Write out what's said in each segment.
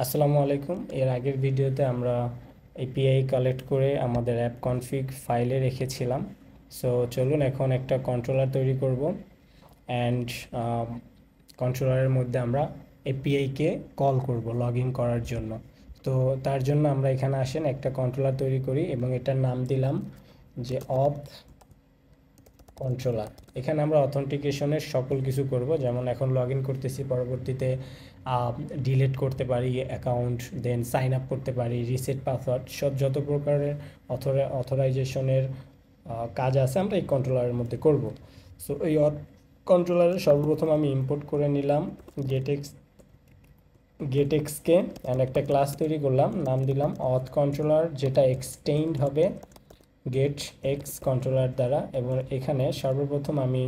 আসসালামু আলাইকুম। এর আগের ভিডিওতে আমরা এপিআই কালেক্ট করে আমাদের অ্যাপ কনফিগ ফাইলে রেখেছিলাম। সো চলুন এখন একটা কন্ট্রোলার তৈরি করব অ্যান্ড কন্ট্রোলারের মধ্যে আমরা এপিআইকে কল করব লগ ইন করার জন্য। তো তার জন্য আমরা এখানে আসেন একটা কন্ট্রোলার তৈরি করি এবং এটার নাম দিলাম যে অথ কন্ট্রোলার। এখানে আমরা অথেন্টিকেশনের সকল কিছু করব, যেমন এখন লগ ইন করতেছি, পরবর্তীতে ডিলিট করতে পারি অ্যাকাউন্ট, দেন সাইন আপ করতে পারি, রিসেট পাসওয়ার্ড, সব যত প্রকারের অথরাইজেশনের কাজ আছে আমরা এই কন্ট্রোলারের মধ্যে করব। সো এই কন্ট্রোলারে সর্বপ্রথম আমি ইম্পোর্ট করে নিলাম গেটেক্সকে অ্যান্ড একটা ক্লাস তৈরি করলাম, নাম দিলাম অথ কন্ট্রোলার, যেটা এক্সটেন্ড হবে গেট এক্স কন্ট্রোলার দ্বারা। এবং এখানে সর্বপ্রথম আমি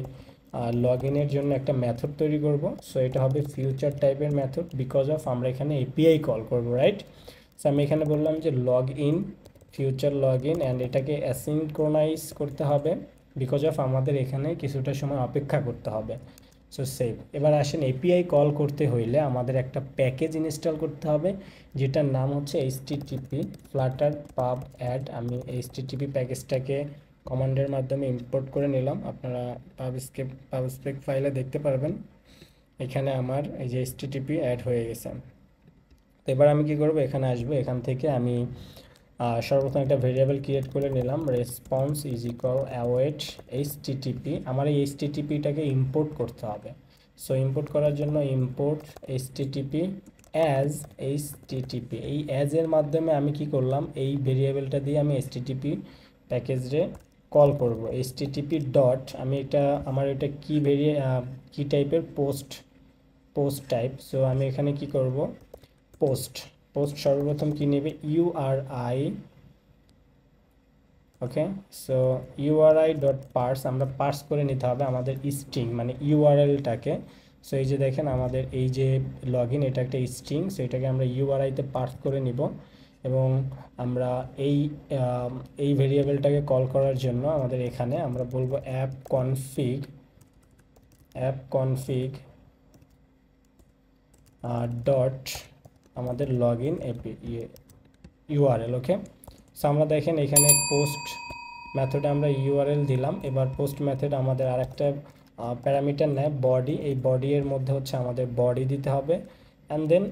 লগ ইনের জন্য একটা মেথড তৈরি করব। সো এটা হবে ফিউচার টাইপের মেথড, বিকজ অফ আমরা এখানে এপিআই কল করব, রাইট? সো আমি এখানে বললাম যে log in, future log in, and এটাকে অ্যাসিনক্রোনাইজ করতে হবে, বিকজ অফ আমাদের এখানে কিছুটা সময় অপেক্ষা করতে হবে। So save. এবার আসেন, এপিআই কল করতে হইলে আমাদের একটা প্যাকেজ ইনস্টল করতে হবে, যেটার নাম হচ্ছে এইচটিটিপি ফ্লাটার পাব অ্যাড। আমি এইচটিটিপি প্যাকেজটাকে কমান্ডের মাধ্যমে ইম্পোর্ট করে নিলাম, আপনারা পাবস্পেক ফাইলে দেখতে পারবেন। এখানে আমার এই যে এইচটিটিপি অ্যাড হয়ে গেছে। তো এবার আমি কি করব, এখানে আসবো, এখান থেকে আমি সর্বপ্রথম একটা ভেরিয়েবল ক্রিয়েট করে নিলাম, response is equal await HTTP. আমার এই এইচটিটিপিটাকে ইম্পোর্ট করতে হবে। সো ইম্পোর্ট করার জন্য ইম্পোর্ট এইচটিটিপি অ্যাজ এইচটিটিপি, এই অ্যাজের মাধ্যমে আমি কি করলাম, এই ভেরিয়েবলটা দিয়ে আমি এইচটিটিপি প্যাকেজে কল করব। এইচটিটিপি ডট, আমি এটা আমার এটা কি টাইপের পোস্ট টাইপ। সো আমি এখানে কি করব, পোস্ট সর্বপ্রথম কি নেবে, ইউআরআই। ওকে, সো ইউআরআই ডট পার্স, আমরা পার্স করে নিতে হবে আমাদের স্ট্রিং মানে ইউআরএলটাকে। সো এই যে দেখেন আমাদের এই যে লগ ইন, এটা একটা স্ট্রিং, সো এটাকে আমরা ইউআরআইতে পার্স করে নিব। এবং আমরা এই ভেরিয়েবলটাকে কল করার জন্য আমাদের এখানে আমরা বলবো অ্যাপ কনফিগ ডট আমাদের log in URL. Okay, so আমরা দেখেন এখানে পোস্ট মেথডে আমরা ইউআরএল দিলাম। এবার পোস্ট মেথড আমাদের আরেকটা প্যারামিটার নেয় বডি, এই বডি এর মধ্যে হচ্ছে আমাদের বডি দিতে হবে। অ্যান্ড দেন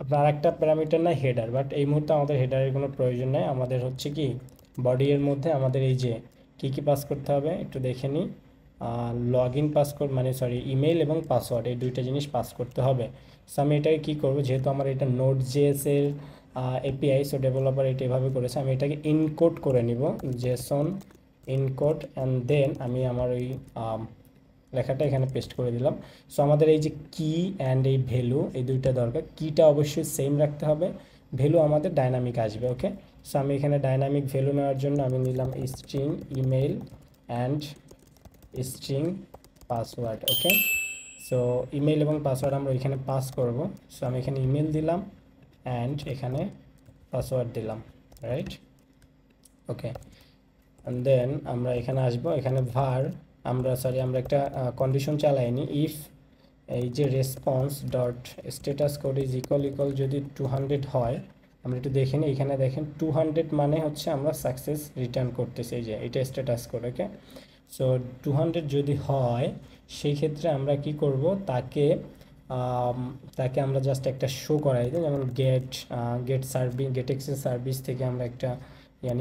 আপনার একটা প্যারামিটার নেয় হেডার, বাট এই মুহূর্তে আমাদের হেডারের কোনো প্রয়োজন নেই। আমাদের হচ্ছে কি বডি এর মধ্যে আমাদের এই যে কী পাস করতে হবে একটু দেখে নিই। লগ ইন মানে ইমেল এবং পাসওয়ার্ড, এই দুইটা জিনিস পাস করতে হবে। সো আমি এটাকে কী করবো, যেহেতু আমার এটা নোড জেএসের এপিআই, সো ডেভেলপার এটা এভাবে করেছে, আমি এটাকে ইনকোড করে নিব, জেসন ইনকোড, অ্যান্ড দেন আমি আমার ওই লেখাটা এখানে পেস্ট করে দিলাম। সো আমাদের এই যে কি অ্যান্ড এই ভ্যালু, এই দুইটা দরকার। কিটা অবশ্যই সেম রাখতে হবে, ভ্যালু আমাদের ডাইনামিক আসবে। ওকে, সো আমি এখানে ডাইনামিক ভ্যালু নেওয়ার জন্য আমি নিলাম string email and string password. Okay, so email এবং পাসওয়ার্ড আমরা এখানে পাস করব। সো আমি এখানে ইমেল দিলাম অ্যান্ড এখানে পাসওয়ার্ড দিলাম, রাইট? ওকে, অ্যান্ড দেন আমরা এখানে আসবো, এখানে আমরা একটা কন্ডিশন চালাইনি, ইফ এই যে response dot status code is equal যদি 200 হয়, আমরা একটু দেখে নিই। এখানে দেখেন 200 মানে হচ্ছে আমরা সাকসেস রিটার্ন করতেছি, এই যে এটা স্ট্যাটাস কোড। ওকে, সো 200 যদি হয় সেই ক্ষেত্রে আমরা কি করব, তাকে আমরা জাস্ট একটা শো করাই দিই, যেমন গেটেক্সের সার্ভিস থেকে আমরা একটা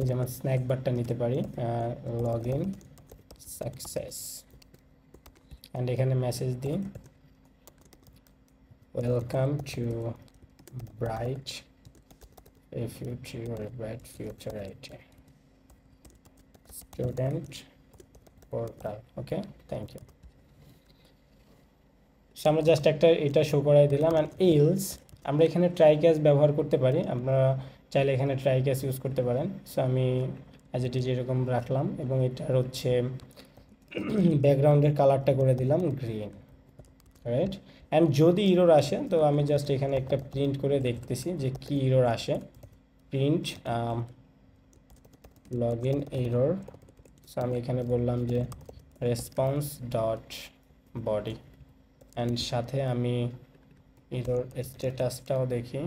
যেমন স্ন্যাক বারটা নিতে পারি, লগ ইন সাকসেস, অ্যান্ড এখানে মেসেজ দিই welcome to Bright Future IT student portal. Okay, thank you. So আমরা জাস্ট একটা এটা শো করাই দিলাম। অ্যান্ড এলস আমরা এখানে ট্রাই ক্যাচ ব্যবহার করতে পারি, আপনারা চাইলে এখানে ট্রাই ক্যাচ ইউজ করতে পারেন। সো আমি অ্যাজ ইট ইজ এরকম রাখলাম এবং এটার হচ্ছে ব্যাকগ্রাউন্ডের কালারটা করে দিলাম গ্রিন, রাইট? অ্যান্ড যদি ইরোর আসে তো আমি জাস্ট এখানে একটা প্রিন্ট করে দেখতেছি যে কি ইরোর আসে। Print log in error. So আমি এখানে বললাম যে রেসপন্স ডট বডি, অ্যান্ড সাথে আমি এরর স্ট্যাটাসটাও দেখি।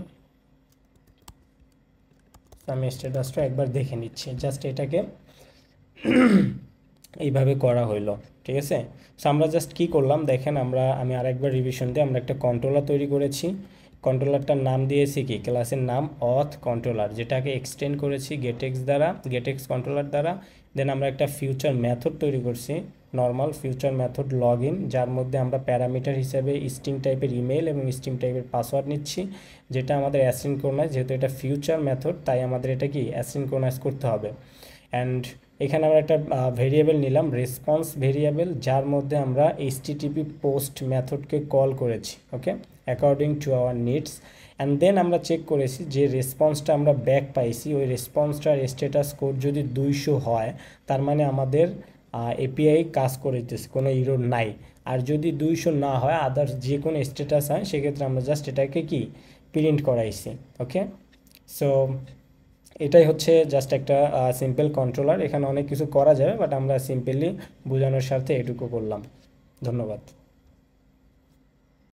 আমি স্ট্যাটাসটা একবার দেখে নিচ্ছি, জাস্ট এটাকে এইভাবে করা হইলো। ঠিক আছে, সো আমরা জাস্ট কি করলাম দেখেন, আমি আরেকবার রিভিশন দিই। আমরা একটা কন্ট্রোলার তৈরি করেছি, কন্ট্রোলারটার নাম দিয়েছি কি, ক্লাসের নাম অথ কন্ট্রোলার, যেটাকে এক্সটেন্ড করেছি গেটএক্স দ্বারা, গেটএক্স কন্ট্রোলার দ্বারা। দেন আমরা একটা ফিউচার মেথড তৈরি করছি, normal future method log in, যার মধ্যে আমরা প্যারামিটার হিসেবে স্ট্রিং টাইপের ইমেল এবং স্ট্রিং টাইপের পাসওয়ার্ড নিচ্ছি, যেটা আমাদের অ্যাসিনক্রোনাইজ, যেহেতু এটা ফিউচার মেথড তাই আমাদের এটা কি অ্যাসিনক্রোনাইজ করতে হবে। অ্যান্ড এখানে আমরা একটা ভেরিয়েবল নিলাম রেসপন্স ভেরিয়েবল, যার মধ্যে আমরা এইচটিটিপি পোস্ট মেথডকে কল করেছি, okay, according to our needs. And then আমরা চেক করেছি যে রেসপন্সটা আমরা ব্যাক পাইছি, ওই রেসপন্সটার স্ট্যাটাস কোড যদি 200 হয়, তার মানে আমাদের এপিআই কাজ করতেছে, কোনো ইরর নাই। আর যদি 200 না হয়, আদার্স যে কোনো স্ট্যাটাস হয়, সেক্ষেত্রে আমরা জাস্ট এটাকে কি প্রিন্ট করাইছি। ওকে, সো এটাই হচ্ছে জাস্ট একটা সিম্পল কন্ট্রোলার। এখানে অনেক কিছু করা যাবে, বাট আমরা সিম্পলি বোঝানোর স্বার্থে এটুকু করলাম। ধন্যবাদ।